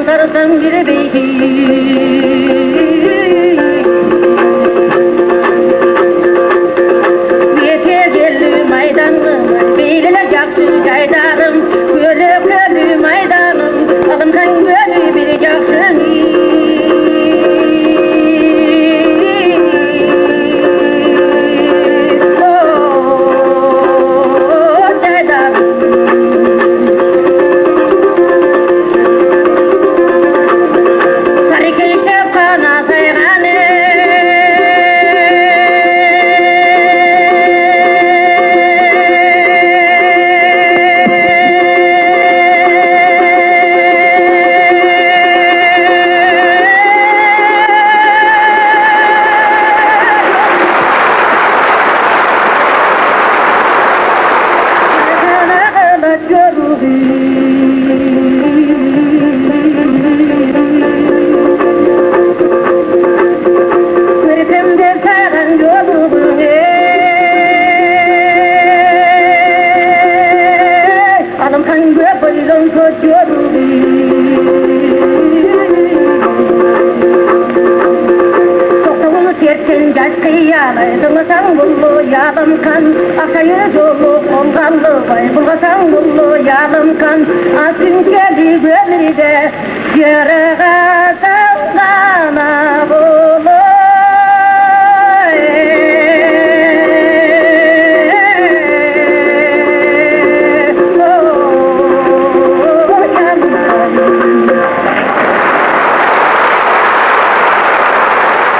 Tarzan bir beyi Yete gelü maydanım Beylele jakşı caydarım Göre kölü maydanım Alımkan gölü bir jakşın Bulmasang bullu yadım kan Akayı dolu konganlı vay Bulmasang bullu yadım kan Asın geldi gönlüde Yere kadar